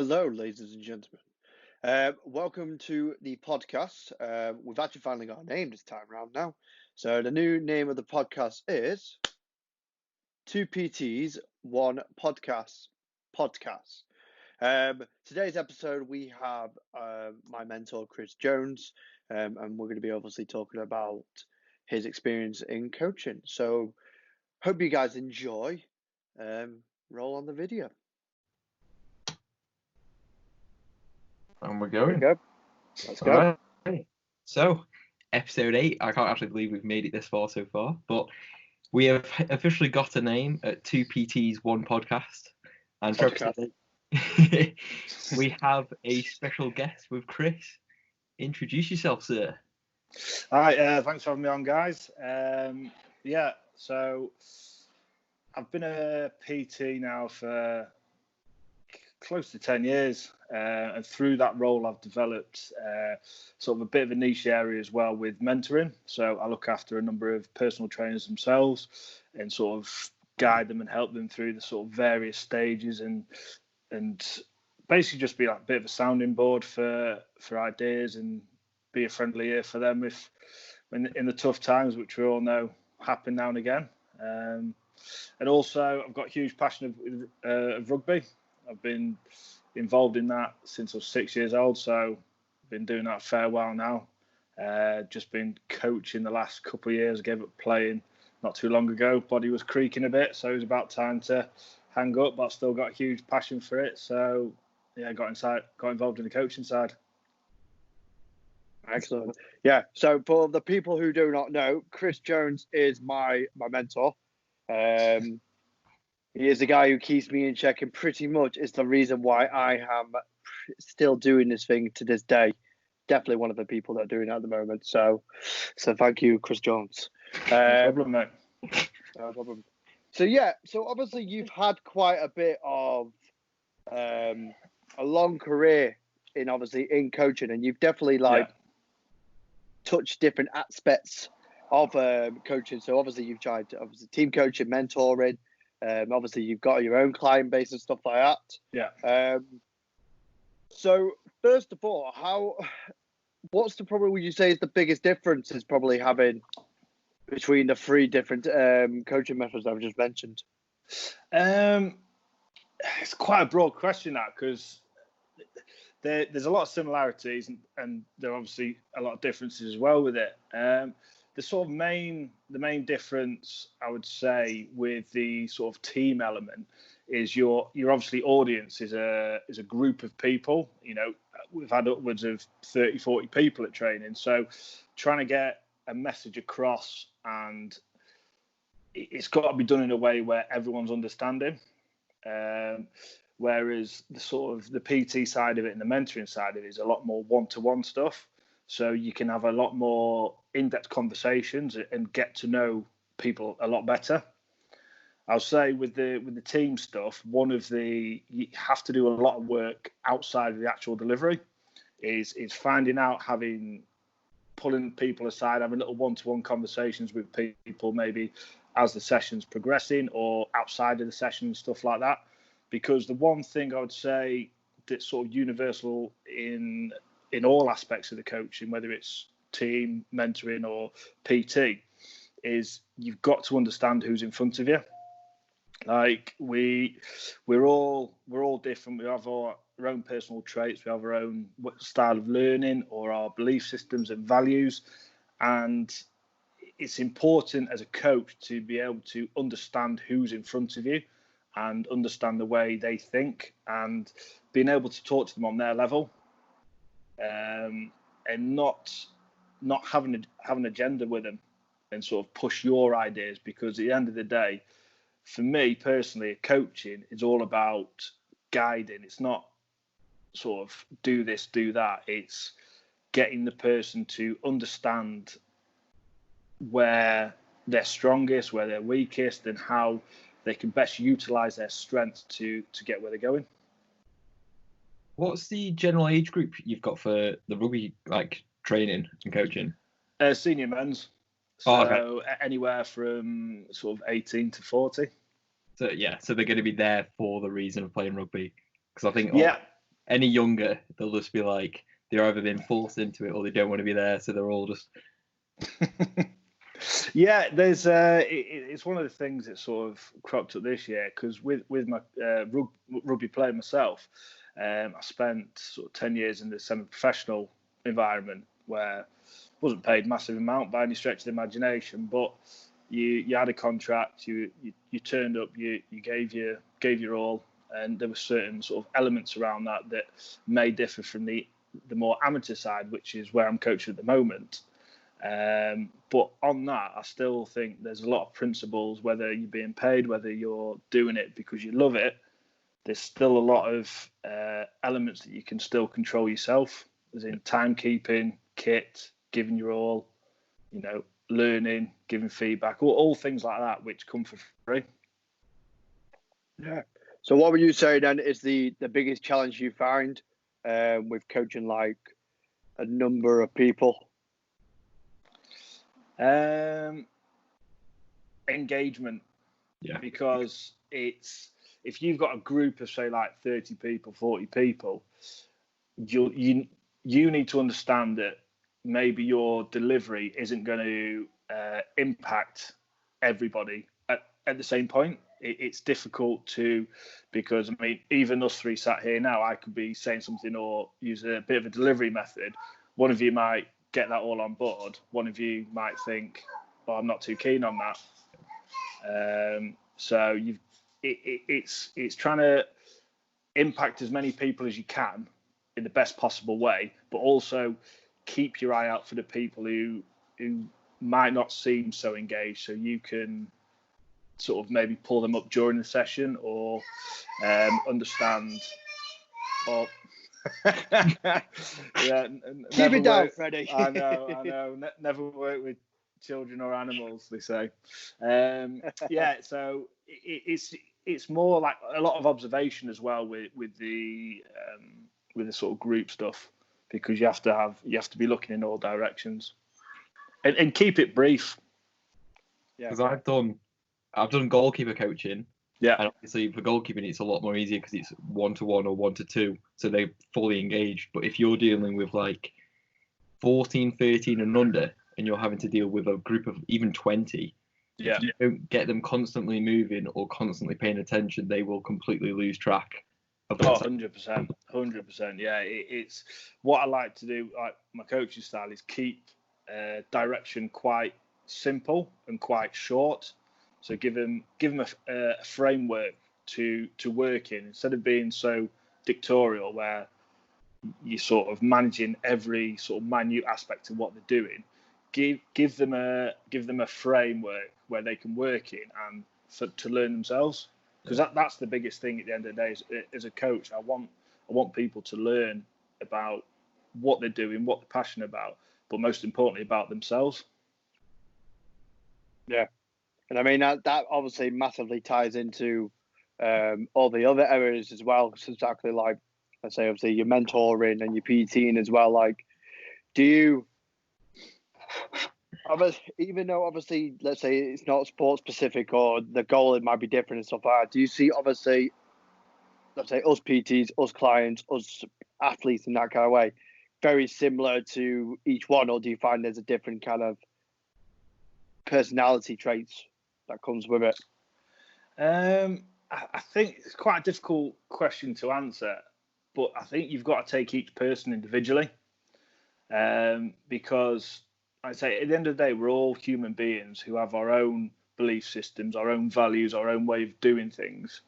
Hello, ladies and gentlemen. Welcome to the podcast. We've actually finally got a name this time around now. So the new name of the podcast is 2PT's One Podcast. Today's episode, we have my mentor, Chris Jones, and we're going to be obviously talking about his experience in coaching. So hope you guys enjoy. Roll on the video. And we're going. Let's go. Right. So, episode 8. I can't actually believe we've made it this far so far, but we have officially got a name at 2PT's One Podcast. And for episode 8, we have a special guest with Chris. Introduce yourself, sir. Hi, thanks for having me on, guys. So I've been a PT now for close to 10 years, and through that role I've developed sort of a bit of a niche area as well with mentoring. So I look after a number of personal trainers themselves and sort of guide them and help them through the sort of various stages and basically just be like a bit of a sounding board for ideas and be a friendly ear for them when in the tough times, which we all know happen now and again. And also I've got a huge passion of rugby. I've been involved in that since I was 6 years old, so I've been doing that a fair while now. Just been coaching the last couple of years. I gave up playing not too long ago. Body was creaking a bit, so it was about time to hang up, but I've still got a huge passion for it. So yeah, got involved in the coaching side. Excellent. Yeah, so for the people who do not know, Chris Jones is my mentor. He is the guy who keeps me in check and pretty much is the reason why I am still doing this thing to this day. Definitely one of the people that are doing it at the moment. So thank you, Chris Jones. No problem, mate. No problem. So obviously you've had quite a bit of a long career in coaching, and you've definitely touched different aspects of coaching. So obviously you've tried team coaching, mentoring. Obviously, you've got your own client base and stuff like that. Yeah. So first of all, what's probably would you say is the biggest difference is probably having between the three different coaching methods I've just mentioned? It's quite a broad question, that, because there's a lot of similarities and there are obviously a lot of differences as well with it. The sort of main difference, I would say, with the sort of team element is your obviously audience is a group of people. You know, we've had upwards of 30, 40 people at training. So trying to get a message across, and it's got to be done in a way where everyone's understanding. Whereas the PT side of it and the mentoring side of it is a lot more one-to-one stuff. So you can have a lot more in-depth conversations and get to know people a lot better. I'll say with the team stuff, you have to do a lot of work outside of the actual delivery. Is finding out, pulling people aside, having little one-to-one conversations with people, maybe as the session's progressing or outside of the session and stuff like that. Because the one thing I would say that's sort of universal in all aspects of the coaching, whether it's team, mentoring or PT, is you've got to understand who's in front of you. Like we're all different. We have our own personal traits. We have our own style of learning or our belief systems and values. And it's important as a coach to be able to understand who's in front of you and understand the way they think and being able to talk to them on their level. And not having an agenda with them and sort of push your ideas, because at the end of the day, for me personally, coaching is all about guiding. It's not sort of do this, do that. It's getting the person to understand where they're strongest, where they're weakest, and how they can best utilize their strengths to get where they're going. What's the general age group you've got for the rugby training and coaching? Senior men's. So anywhere from sort of 18 to 40. So they're going to be there for the reason of playing rugby. Because I think any younger, they'll just be like, they've either been forced into it or they don't want to be there, so they're all just. Yeah, there's it's one of the things that sort of cropped up this year because with my rugby playing myself, I spent sort of 10 years in the semi-professional environment where I wasn't paid massive amount by any stretch of the imagination, but you had a contract, you turned up, you gave your all, and there were certain sort of elements around that may differ from the more amateur side, which is where I'm coaching at the moment. But on that, I still think there's a lot of principles, whether you're being paid, whether you're doing it because you love it, there's still a lot of elements that you can still control yourself, as in timekeeping, kit, giving your all, learning, giving feedback, all things like that, which come for free. Yeah. So what would you say then is the biggest challenge you find with coaching like a number of people? Engagement. Yeah. Because if you've got a group of say like 30 people, 40 people, you need to understand that maybe your delivery isn't going to impact everybody at the same point. It's difficult because I mean, even us three sat here now, I could be saying something or use a bit of a delivery method. One of you might get that all on board. One of you might think, "Oh, I'm not too keen on that." So it's trying to impact as many people as you can in the best possible way, but also keep your eye out for the people who might not seem so engaged, so you can sort of maybe pull them up during the session or understand or yeah, keep it down, Freddie. I know. Never work with children or animals, they say. Yeah, so it's more like a lot of observation as well with the sort of group stuff, because you have to be looking in all directions and keep it brief. Yeah, because I've done goalkeeper coaching. Yeah, and obviously for goalkeeping it's a lot more easier because it's 1-to-1 or 1-to-2, so they're fully engaged. But if you're dealing with like 14, 13 and under, and you're having to deal with a group of even 20, if you don't get them constantly moving or constantly paying attention, they will completely lose track of 100%. Yeah, it's what I like to do. Like my coaching style is keep direction quite simple and quite short. So give them a framework to work in, instead of being so dictatorial where you're sort of managing every sort of minute aspect of what they're doing. Give them a framework where they can work in and to learn themselves, because that's the biggest thing at the end of the day. As a coach, I want people to learn about what they're doing, what they're passionate about, but most importantly about themselves. Yeah. And I mean, that obviously massively ties into all the other areas as well. It's exactly like, I say, obviously your mentoring and your PTing as well. Like, do you, even though obviously, let's say it's not sports specific or the goal, it might be different and stuff like that, do you see obviously, let's say us PTs, us clients, us athletes in that kind of way, very similar to each one, or do you find there's a different kind of personality traits that comes with it? I think it's quite a difficult question to answer, but I think you've got to take each person individually, because I say at the end of the day, we're all human beings who have our own belief systems, our own values, our own way of doing things.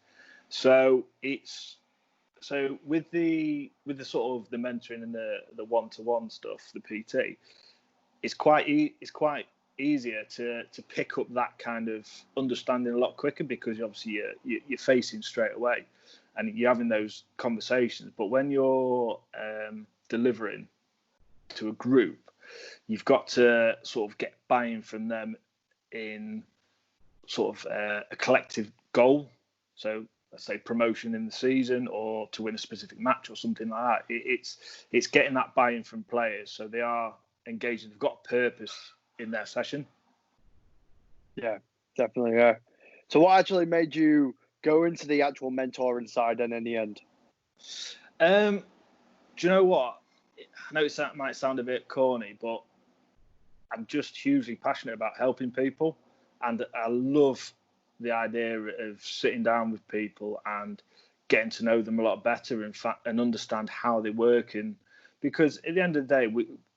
So with the sort of the mentoring and the one-to-one stuff, the PT, it's quite easier to pick up that kind of understanding a lot quicker, because obviously you're facing straight away and you're having those conversations. But when you're delivering to a group, you've got to sort of get buy-in from them in sort of a collective goal. So let's say promotion in the season or to win a specific match or something like that. It's getting that buy-in from players so they are engaged. They've got purpose in their session. Yeah, definitely. Yeah. So what actually made you go into the actual mentoring side then in the end? Do you know what? I know it might sound a bit corny, but I'm just hugely passionate about helping people, and I love the idea of sitting down with people and getting to know them a lot better, and understand how they work. And because at the end of the day,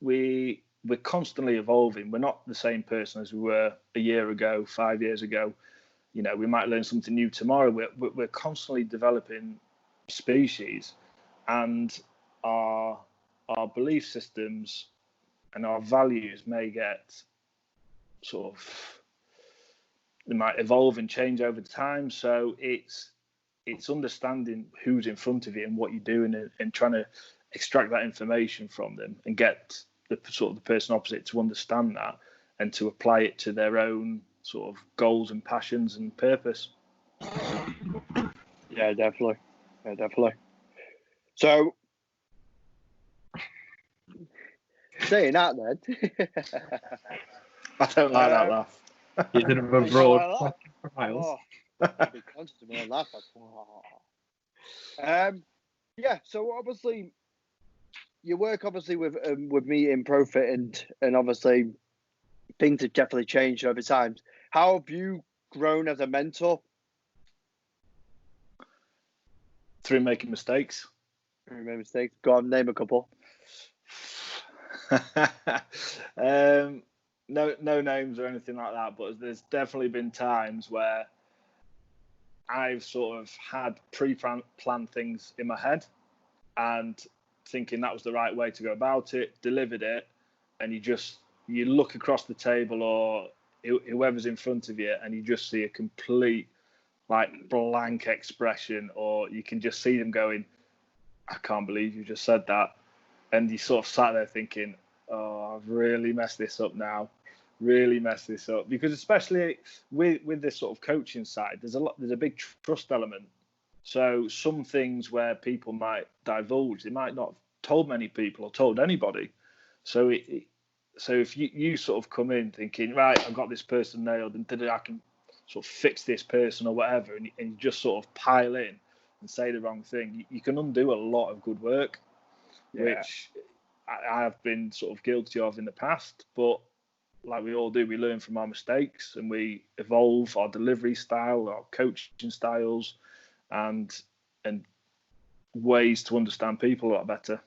we're constantly evolving. We're not the same person as we were a year ago, 5 years ago. You know, we might learn something new tomorrow. We're constantly developing species, and our belief systems and our values may get sort of, they might evolve and change over time. So it's understanding who's in front of you and what you're doing, and trying to extract that information from them and get the sort of the person opposite to understand that and to apply it to their own sort of goals and passions and purpose. Yeah, definitely. So, saying that then. I don't like that laugh. You did a broad profiles. I'll be constantly laugh. Yeah. So obviously, you work obviously with me in Profit, and obviously things have definitely changed over time. How have you grown as a mentor? Through making mistakes. Go on, name a couple. No names or anything like that, but there's definitely been times where I've sort of had pre-planned things in my head and thinking that was the right way to go about it, delivered it, and you look across the table or whoever's in front of you, and you just see a complete blank expression, or you can just see them going, I can't believe you just said that. And you sort of sat there thinking, oh, I've really messed this up now. Because especially with this sort of coaching side, there's a big trust element. So some things where people might divulge, they might not have told many people or told anybody. So if you sort of come in thinking, right, I've got this person nailed, and I can sort of fix this person or whatever, and you just sort of pile in and say the wrong thing, you can undo a lot of good work, which I have been sort of guilty of in the past. But like we all do, we learn from our mistakes and we evolve our delivery style, our coaching styles, and ways to understand people a lot better.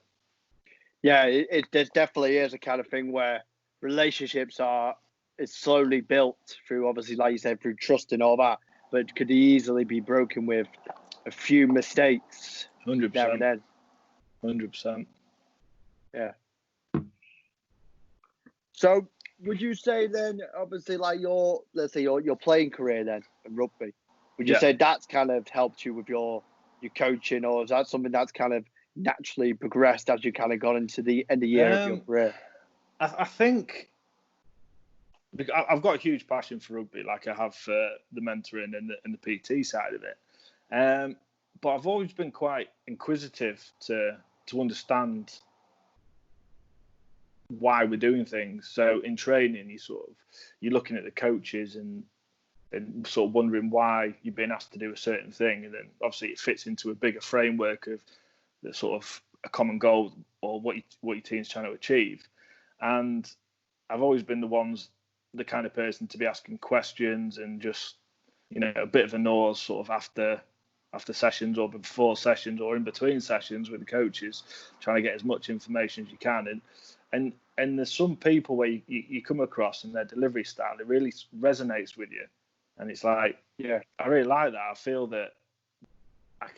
Yeah, there definitely is a kind of thing where relationships it's slowly built through, obviously, like you said, through trust and all that, but could easily be broken with a few mistakes. 100%. There and then. 100%. Yeah. So would you say then, obviously, like let's say your playing career then in rugby, would you say that's kind of helped you with your coaching, or is that something that's kind of naturally progressed as you kind of got into the end of year of your career? I think I've got a huge passion for rugby, like I have for the mentoring and the PT side of it. But I've always been quite inquisitive to understand why we're doing things. So in training, you're looking at the coaches and sort of wondering why you've been asked to do a certain thing, and then obviously it fits into a bigger framework of the sort of a common goal or what your team's trying to achieve. And I've always been the kind of person to be asking questions and just, a bit of a nose sort of after sessions or before sessions or in between sessions with the coaches, trying to get as much information as you can. And there's some people where you come across and their delivery style, it really resonates with you. And it's like, yeah, I really like that. I feel that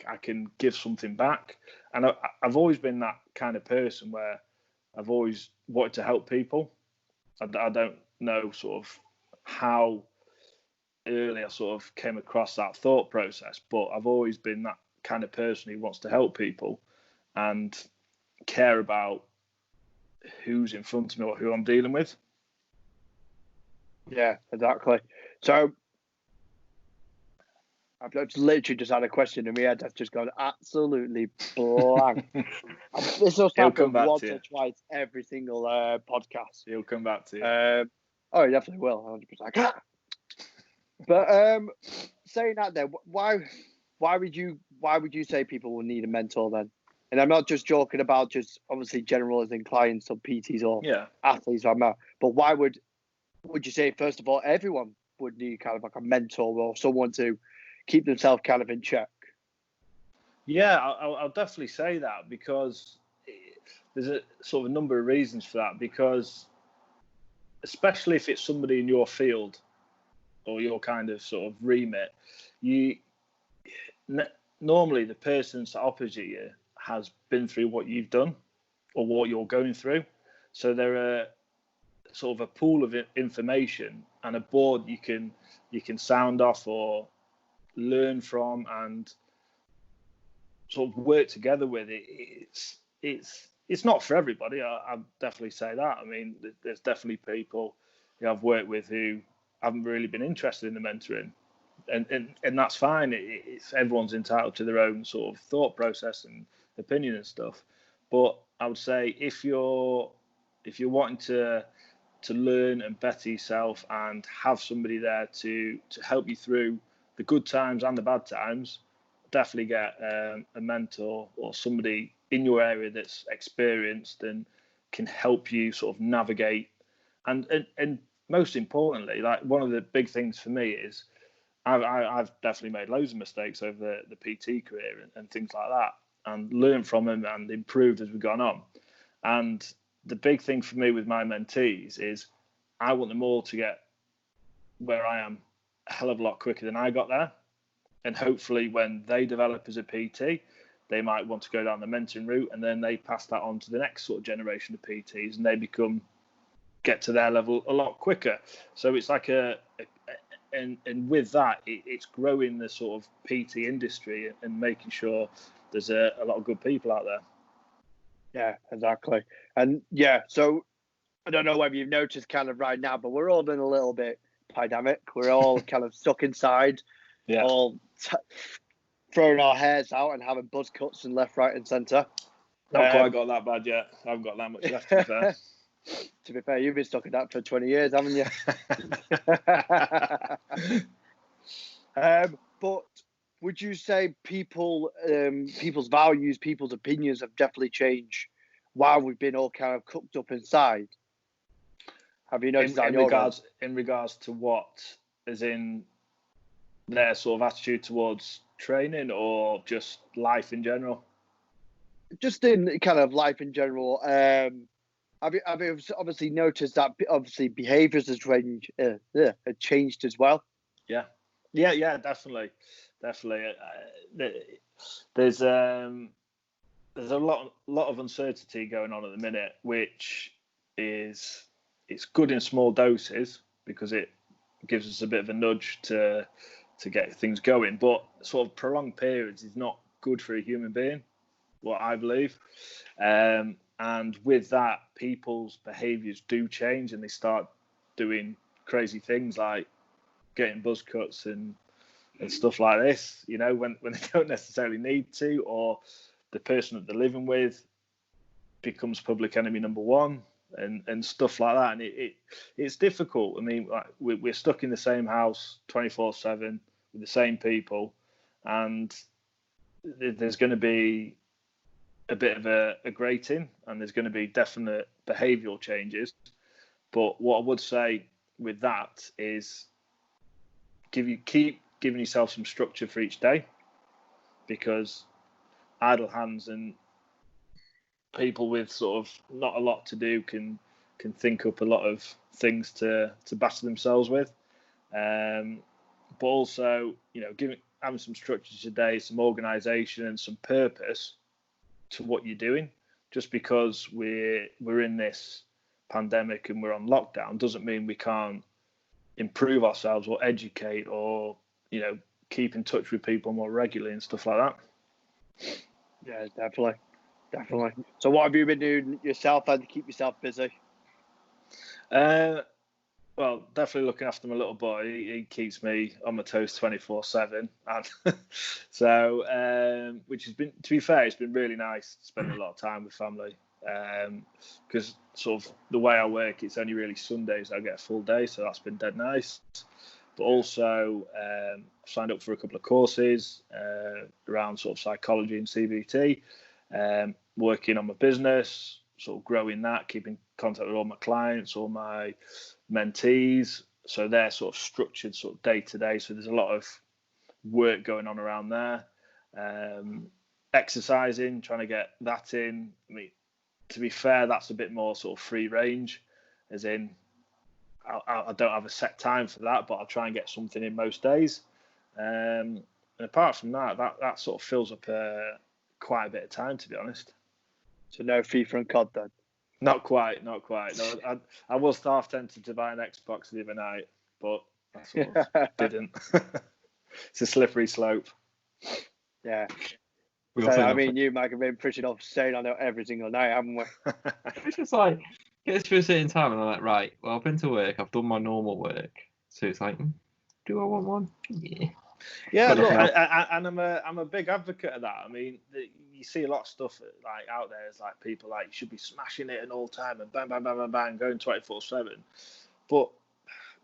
I can give something back. And I've always been that kind of person where I've always wanted to help people. I don't know sort of how early I sort of came across that thought process, but I've always been that kind of person who wants to help people and care about who's in front of me or who I'm dealing with. Yeah, exactly. So I've literally just had a question in my head that's just gone absolutely blank. This will happen once or twice every single podcast. He'll come back to you. Oh, he definitely will. 100%. But saying that, then, why would you say people will need a mentor then? And I'm not just joking about just obviously general as in clients or PTs or athletes or that, but why would you say, first of all, everyone would need kind of like a mentor or someone to keep themselves kind of in check? Yeah, I'll definitely say that, because there's a sort of a number of reasons for that, because especially if it's somebody in your field or your kind of sort of remit, normally the person that's opposite you has been through what you've done or what you're going through. So they're sort of a pool of information and a board you can sound off or learn from and sort of work together with. It's not for everybody. I'd definitely say that. I mean, there's definitely people who I've worked with who haven't really been interested in the mentoring, and that's fine. It's everyone's entitled to their own sort of thought process and opinion and stuff. But I would say if you're wanting to learn and better yourself and have somebody there to help you through the good times and the bad times, definitely get a mentor or somebody in your area that's experienced and can help you sort of navigate. And most importantly, like, one of the big things for me is I've definitely made loads of mistakes over the PT career and things like that, and learned from them and improved as we've gone on. And the big thing for me with my mentees is I want them all to get where I am a hell of a lot quicker than I got there. And hopefully when they develop as a PT, they might want to go down the mentoring route, and then they pass that on to the next sort of generation of PTs, and they get to their level a lot quicker. So it's like and with that, it's growing the sort of PT industry and making sure there's a lot of good people out there. Yeah, exactly. And yeah, so I don't know whether you've noticed kind of right now, but we're all in a little bit pandemic. We're all kind of stuck inside, all throwing our hairs out and having buzz cuts and left, right, and centre. Not quite got that bad yet. I haven't got that much left, to be fair. To be fair, you've been stuck in that for 20 years, haven't you? But would you say people's values, people's opinions have definitely changed while we've been all kind of cooked up inside? Have you noticed that in regards to what? As in their sort of attitude towards training, or just life in general? Just in kind of life in general. I've obviously noticed that obviously behaviours have changed as well. Yeah, definitely. There's a lot of uncertainty going on at the minute, which it's good in small doses because it gives us a bit of a nudge to get things going. But sort of prolonged periods is not good for a human being, what I believe. And with that, people's behaviours do change, and they start doing crazy things like getting buzz cuts and stuff like this, you know, when they don't necessarily need to, or the person that they're living with becomes public enemy number one and stuff like that. And it's difficult. I mean, like, we're stuck in the same house 24/7 with the same people, and there's going to be a bit of a grating, and there's going to be definite behavioural changes. But what I would say with that is keep giving yourself some structure for each day, because idle hands and people with sort of not a lot to do can think up a lot of things to batter themselves with. But also, you know, having some structure today, some organisation and some purpose to what you're doing. Just because we're in this pandemic and we're on lockdown doesn't mean we can't improve ourselves or educate or, you know, keep in touch with people more regularly and stuff like that. Yeah, definitely. So what have you been doing yourself then to keep yourself busy? Well, definitely looking after my little boy. He keeps me on my toes 24/7, and so which has been, to be fair, it's been really nice spending a lot of time with family. Because sort of the way I work, it's only really Sundays I get a full day, so that's been dead nice. But also signed up for a couple of courses around sort of psychology and CBT, working on my business, sort of growing that, keeping contact with all my clients, all my mentees. So they're sort of structured sort of day to day. So there's a lot of work going on around there. Exercising, trying to get that in. I mean, to be fair, that's a bit more sort of free range, as in I don't have a set time for that, but I'll try and get something in most days. And apart from that sort of fills up quite a bit of time, to be honest. So no FIFA and COD then? Not quite. No, I was half tempted to buy an Xbox the other night, but I sort of didn't. It's a slippery slope. Yeah. So, I mean, you, Mike, have been pushing off staying on it every single night, haven't we? It's just like, gets to a certain time and I'm like, right, well, I've been to work, I've done my normal work. So it's like, do I want one? Yeah. Yeah, look, and I'm a big advocate of that. I mean, you see a lot of stuff like out there. It's like people like, you should be smashing it at all time and bang, bang, bang, bang, bang, going 24/7. But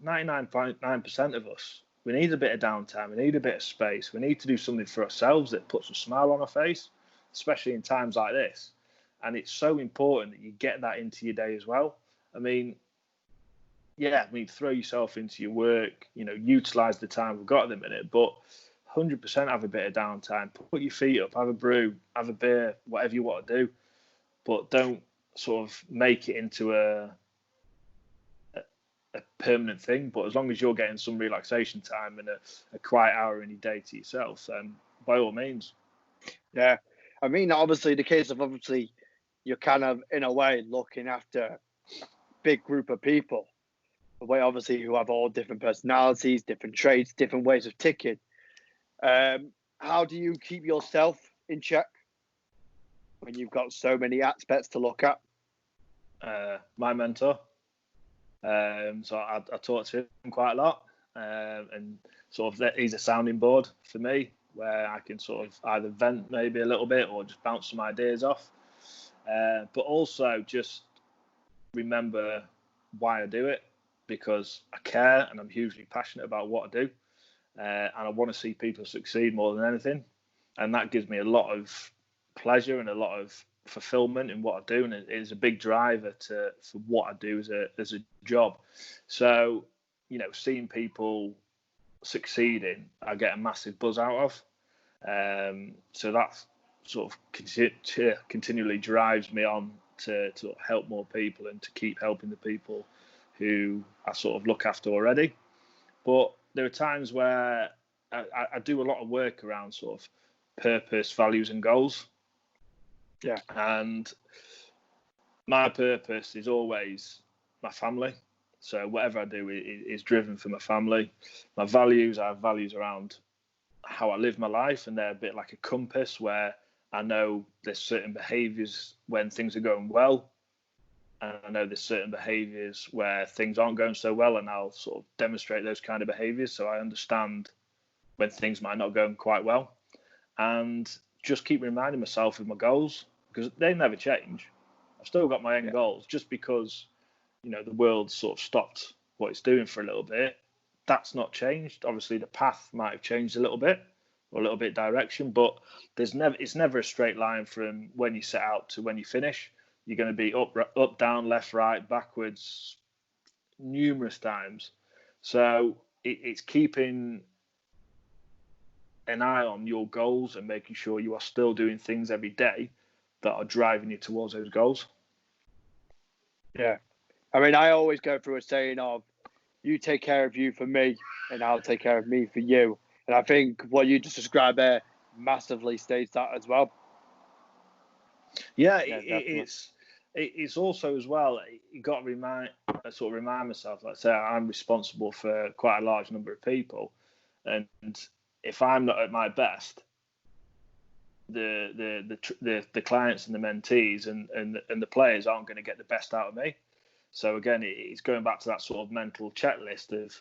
99.9% of us, we need a bit of downtime. We need a bit of space. We need to do something for ourselves that puts a smile on our face, especially in times like this. And it's so important that you get that into your day as well. I mean, throw yourself into your work, utilize the time we've got at the minute, but 100% have a bit of downtime. Put your feet up, have a brew, have a beer, whatever you want to do, but don't sort of make it into a permanent thing. But as long as you're getting some relaxation time and a quiet hour in your day to yourself, then by all means. Yeah. I mean, obviously, the case of you're kind of, in a way, looking after a big group of people, obviously, who have all different personalities, different traits, different ways of ticking. How do you keep yourself in check when you've got so many aspects to look at? My mentor. So I talk to him quite a lot, and sort of he's a sounding board for me, where I can sort of either vent maybe a little bit or just bounce some ideas off. But also just remember why I do it, because I care and I'm hugely passionate about what I do, and I want to see people succeed more than anything, and that gives me a lot of pleasure and a lot of fulfillment in what I do, and it is a big driver for what I do as a job. So seeing people succeeding, I get a massive buzz out of. So that sort of continually drives me on to help more people and to keep helping the people who I sort of look after already. But there are times where I do a lot of work around sort of purpose, values, and goals. Yeah. And my purpose is always my family. So whatever I do is driven for my family. My values, I have values around how I live my life, and they're a bit like a compass, where I know there's certain behaviours when things are going well, and I know there's certain behaviours where things aren't going so well, and I'll sort of demonstrate those kind of behaviours, so I understand when things might not go quite well, and just keep reminding myself of my goals, because they never change. I've still got my end goals. Just because the world sort of stopped what it's doing for a little bit, that's not changed. Obviously the path might have changed a little bit, or a little bit direction, but it's never a straight line from when you set out to when you finish. You're going to be up, down, left, right, backwards, numerous times. So it's keeping an eye on your goals and making sure you are still doing things every day that are driving you towards those goals. Yeah. I mean, I always go through a saying of, you take care of you for me and I'll take care of me for you. And I think what you just described there massively states that as well. Yeah, it's also as well, you got to remind myself, like say I'm responsible for quite a large number of people, and if I'm not at my best, the clients and the mentees and the players aren't going to get the best out of me. So again, it's going back to that sort of mental checklist of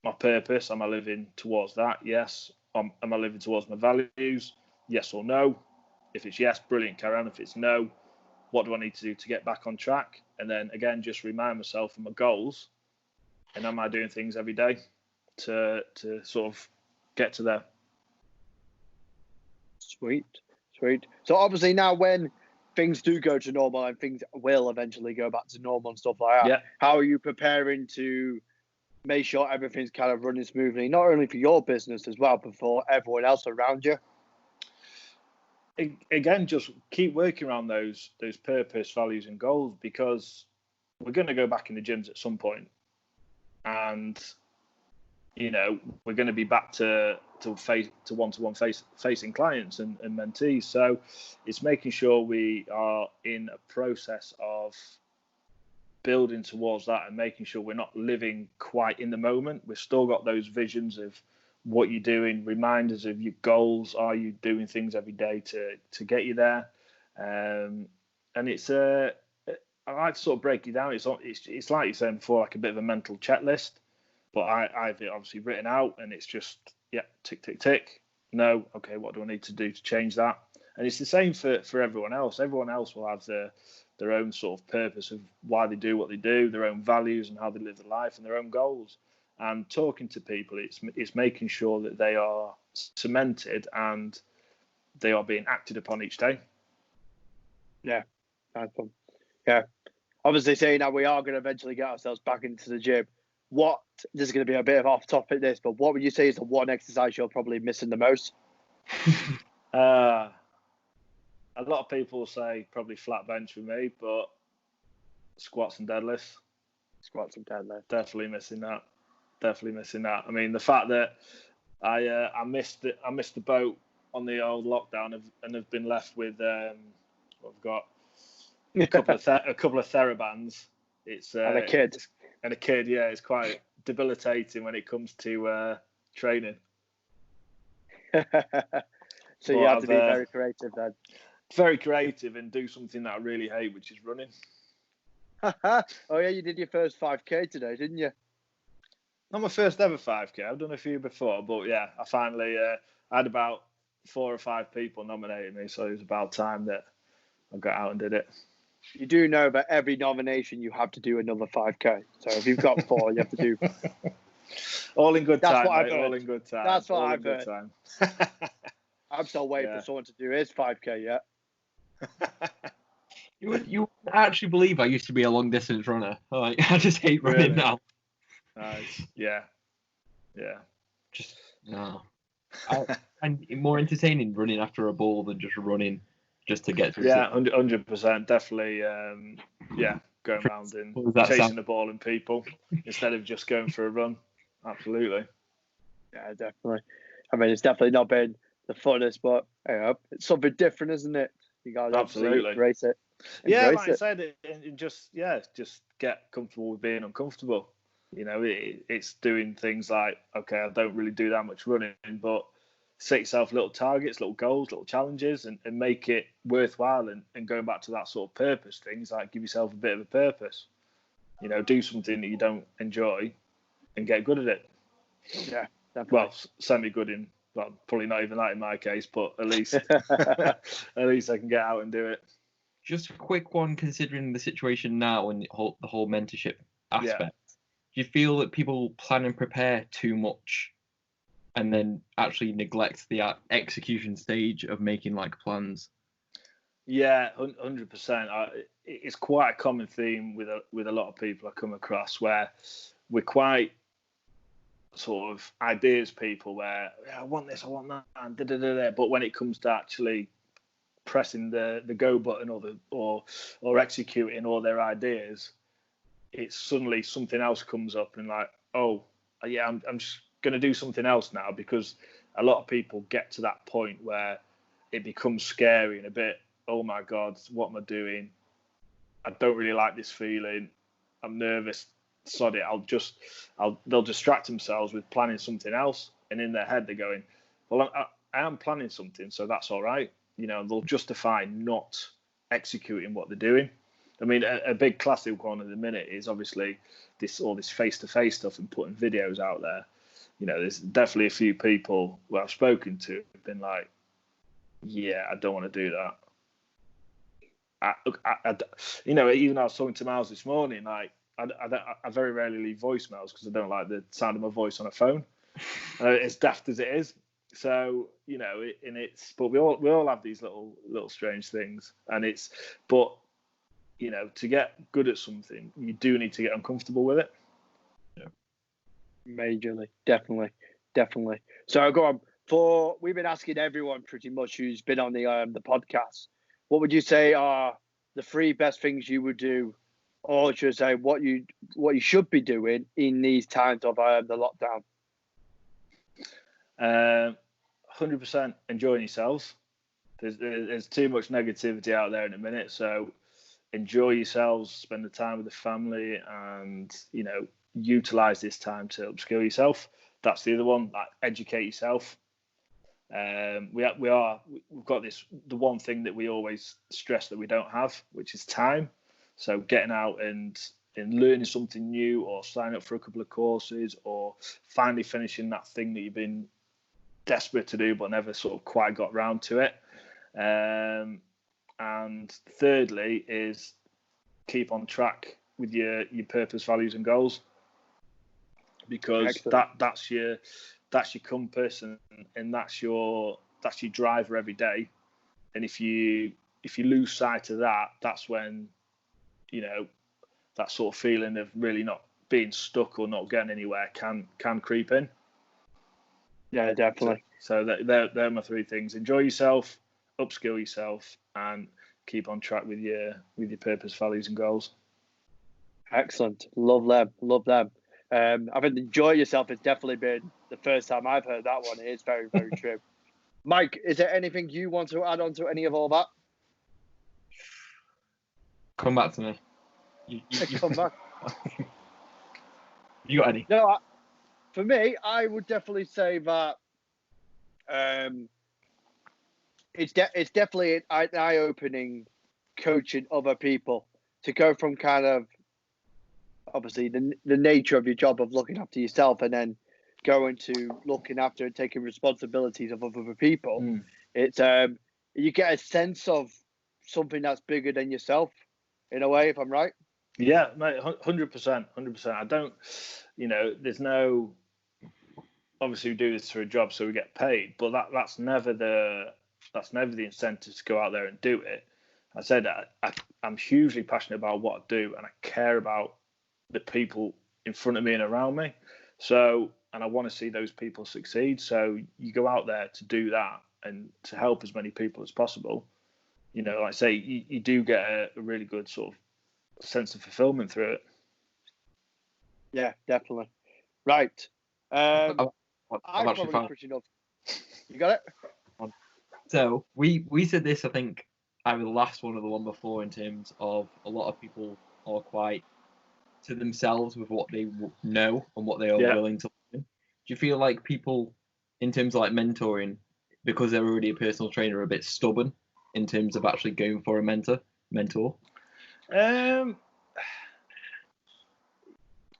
my purpose. Am I living towards that? Yes. Am I living towards my values? Yes or no? If it's yes, brilliant, carry on. If it's no, what do I need to do to get back on track? And then again, just remind myself of my goals, and am I doing things every day to sort of get to there? Sweet. Sweet. So obviously now when things do go to normal and things will eventually go back to normal and stuff like that, Yeah. how are you preparing to make sure everything's kind of running smoothly, not only for your business as well, but for everyone else around you? Again, just keep working around those purpose, values, and goals, because we're going to go back in the gyms at some point, and we're going to be back to one-to-one facing clients and mentees. So it's making sure we are in a process of building towards that and making sure we're not living quite in the moment. We've still got those visions of what you're doing, reminders of your goals. Are you doing things every day to get you there? And it's I like to sort of break it down. It's like you're saying before, like a bit of a mental checklist. But I've obviously written out, and it's just, tick, tick, tick. No, okay, what do I need to do to change that? And it's the same for everyone else. Everyone else will have their own sort of purpose of why they do what they do, their own values and how they live their life, and their own goals. And talking to people, it's making sure that they are cemented and they are being acted upon each day. Yeah, nice one. Yeah, obviously saying that we are going to eventually get ourselves back into the gym. This is going to be a bit of off topic, but what would you say is the one exercise you're probably missing the most? A lot of people say probably flat bench for me, but squats and deadlifts. Squats and deadlifts. Definitely missing that. I mean, the fact that I missed the boat on the old lockdown and have been left with I've got a couple of TheraBands. It's and a kid. And a kid, yeah, it's quite debilitating when it comes to training. So you have to be very creative then. Very creative and do something that I really hate, which is running. Oh yeah, you did your first 5K today, didn't you? Not my first ever 5K. I've done a few before, but yeah, I finally had about 4 or 5 people nominating me, so it was about time that I got out and did it. You do know that every nomination you have to do another 5K. So if you've got 4, you have to do. All in good time, mate. All in good time. That's what all I've heard. Time. I'm still waiting for someone to do his 5K yet. You actually believe I used to be a long distance runner? Like, I just hate running now. Nice. Yeah. Just no. And more entertaining running after a ball than just running just to get to. Yeah, 100%. Definitely. Going around and chasing the ball and people instead of just going for a run. Absolutely. Yeah, definitely. I mean, it's definitely not been the funnest, but it's something different, isn't it? You got to absolutely embrace it. Yeah, like I said, and just get comfortable with being uncomfortable. It's doing things like, okay, I don't really do that much running, but set yourself little targets, little goals, little challenges, and make it worthwhile. And going back to that sort of purpose things, like give yourself a bit of a purpose. Do something that you don't enjoy and get good at it. Yeah, definitely. Well, semi-good in, well, probably not even that in my case, but at least at least I can get out and do it. Just a quick one, considering the situation now and the whole mentorship aspect. Yeah. Do you feel that people plan and prepare too much and then actually neglect the execution stage of making like plans? Yeah, 100%. It's quite a common theme with a lot of people I come across, where we're quite sort of ideas people, where I want this, I want that, and da-da-da-da. But when it comes to actually pressing the go button or executing all their ideas, it's suddenly something else comes up and like, oh yeah, I'm just going to do something else now, because a lot of people get to that point where it becomes scary and a bit, oh my God, what am I doing? I don't really like this feeling. I'm nervous. Sod it. They'll distract themselves with planning something else, and in their head they're going, well, I am planning something, so that's all right. They'll justify not executing what they're doing. I mean, a big classic one at the minute is obviously all this face-to-face stuff and putting videos out there. There's definitely a few people who I've spoken to have been like, yeah, I don't want to do that. Even I was talking to Miles this morning, like, I very rarely leave voicemails because I don't like the sound of my voice on a phone. As daft as it is, So but we all have these little strange things, but to get good at something, you do need to get uncomfortable with it. Yeah. Majorly, definitely. So go on. We've been asking everyone pretty much who's been on the podcast, what would you say are the 3 best things you would do, or should I say what you should be doing in these times of the lockdown? 100% enjoying yourselves. There's too much negativity out there in a minute, so enjoy yourselves, spend the time with the family, and utilize this time to upskill yourself. That's the other one. Like, educate yourself. We've got the one thing that we always stress that we don't have, which is time. So getting out and learning something new, or signing up for a couple of courses, or finally finishing that thing that you've been desperate to do but never sort of quite got round to it. And thirdly is keep on track with your purpose, values and goals, because that's your compass, and that's your driver every day. And if you lose sight of that, that's when that sort of feeling of really not being stuck or not getting anywhere can creep in. Yeah, definitely. So they're my 3 things: enjoy yourself, upskill yourself, and keep on track with your purpose, values and goals. Excellent. Love them. I think enjoy yourself has definitely been the first time I've heard that one. It is very, very true. Mike, is there anything you want to add on to any of all that? Come back to me. You Come back. You got any? No, for me, I would definitely say that it's definitely an eye-opening coaching other people, to go from kind of obviously the nature of your job of looking after yourself, and then going to looking after and taking responsibilities of other people. It's you get a sense of something that's bigger than yourself, in a way, if I'm right. Yeah, mate, 100%. I don't, there's no, obviously we do this for a job, so we get paid, but that's never the incentive to go out there and do it. I said I'm hugely passionate about what I do, and I care about the people in front of me and around me. So, and I want to see those people succeed. So you go out there to do that and to help as many people as possible. Like I say, you do get a really good sort of sense of fulfillment through it. Yeah, definitely. Right. I'm I'm actually probably pretty enough. You got it? So we said this, I think, either the last one or the one before, in terms of a lot of people are quite to themselves with what they know and what they are willing to learn. Do you feel like people, in terms of like mentoring, because they're already a personal trainer, are a bit stubborn in terms of actually going for a mentor?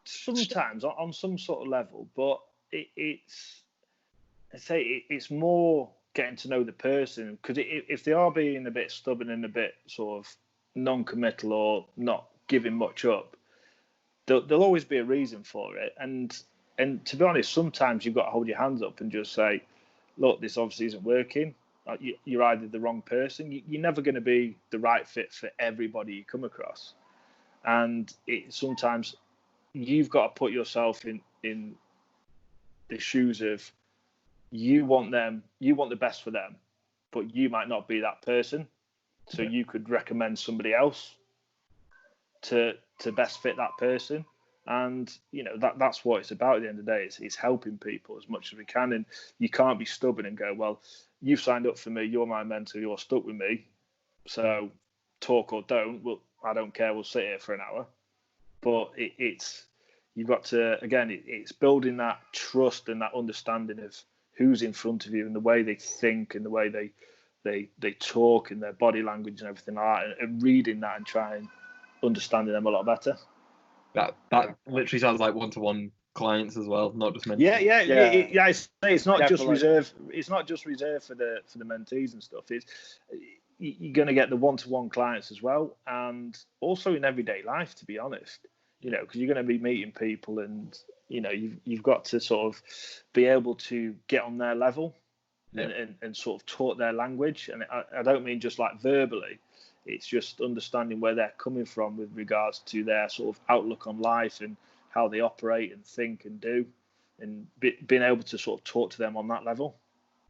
Sometimes on some sort of level, but it's more getting to know the person, because if they are being a bit stubborn and a bit sort of non-committal or not giving much up, there'll always be a reason for it. And to be honest, sometimes you've got to hold your hands up and just say, look, this obviously isn't working. You're either the wrong person. You're never going to be the right fit for everybody you come across. And sometimes you've got to put yourself in the shoes of, you want the best for them, but you might not be that person. So you could recommend somebody else to best fit that person. And that's what it's about at the end of the day. It's helping people as much as we can. And you can't be stubborn and go, well, you've signed up for me, you're my mentor, you're stuck with me, so talk or don't, well, I don't care, we'll sit here for an hour. But you've got to, again, it's building that trust and that understanding of who's in front of you and the way they think and the way they talk and their body language and everything like that, and reading that and trying understanding them a lot better. That literally sounds like one-to-one clients as well, not just mentees. Yeah. It's not Definitely. just reserved. It's not just reserved for the mentees and stuff. You're going to get the one-to-one clients as well, and also in everyday life, to be honest. Because you're going to be meeting people, and you've got to sort of be able to get on their level. and sort of taught their language. And I don't mean just like verbally. It's just understanding where they're coming from with regards to their sort of outlook on life and how they operate and think and do, and being able to sort of talk to them on that level.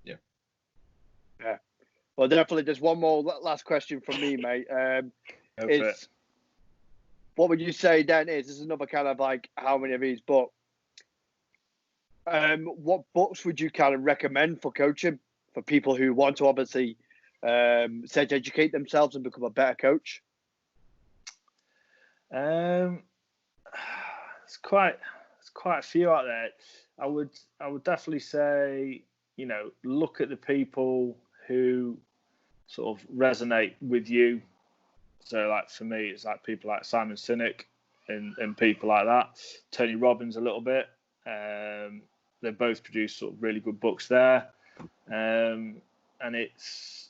Yeah. Well, definitely. There's one more last question from me, mate. What would you say then this is another kind of like how many of these, but what books would you kind of recommend for coaching for people who want to obviously say to educate themselves and become a better coach? It's quite a few out there. I would definitely say, look at the people who sort of resonate with you. So like for me, it's like people like Simon Sinek and people like that. Tony Robbins a little bit. They both produced sort of really good books there. And it's,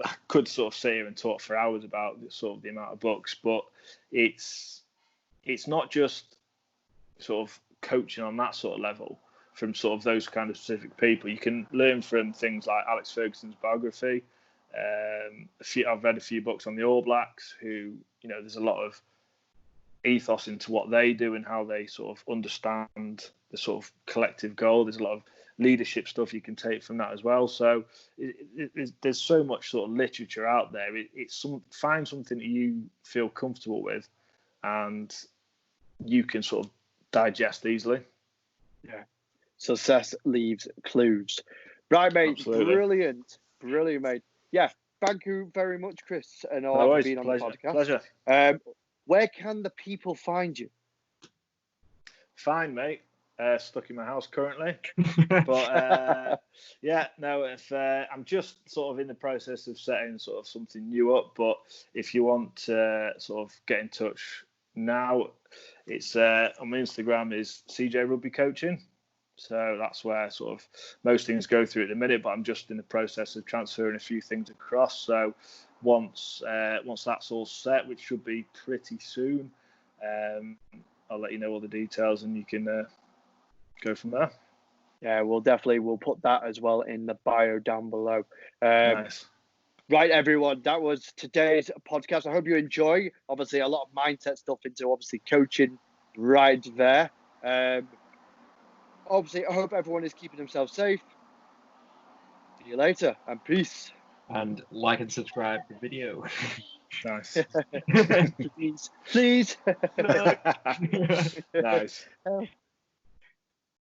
I could sort of sit here and talk for hours about sort of the amount of books, but it's not just sort of coaching on that sort of level from sort of those kind of specific people. You can learn from things like Alex Ferguson's biography. I've read a few books on the All Blacks who, there's a lot of ethos into what they do and how they sort of understand the sort of collective goal. There's a lot of leadership stuff you can take from that as well. So there's so much sort of literature out there. Find something that you feel comfortable with and you can sort of digest easily. Yeah. Success leaves clues. Right, mate. Absolutely. Brilliant, mate. Yeah. Thank you very much, Chris, and all for being on the podcast. Pleasure. Where can the people find you? Fine, mate. Stuck in my house currently, but I'm just sort of in the process of setting sort of something new up. But if you want to sort of get in touch now, it's on my Instagram is CJ Rugby Coaching. So that's where sort of most things go through at the minute. But I'm just in the process of transferring a few things across. So once that's all set, which should be pretty soon, I'll let you know all the details and you can go from there. Yeah, we'll put that as well in the bio down below. Nice. Right, everyone, that was today's podcast. I hope you enjoy. Obviously, a lot of mindset stuff into obviously coaching right there. Obviously, I hope everyone is keeping themselves safe. See you later, and peace. And like and subscribe to the video. Nice. Please. Nice.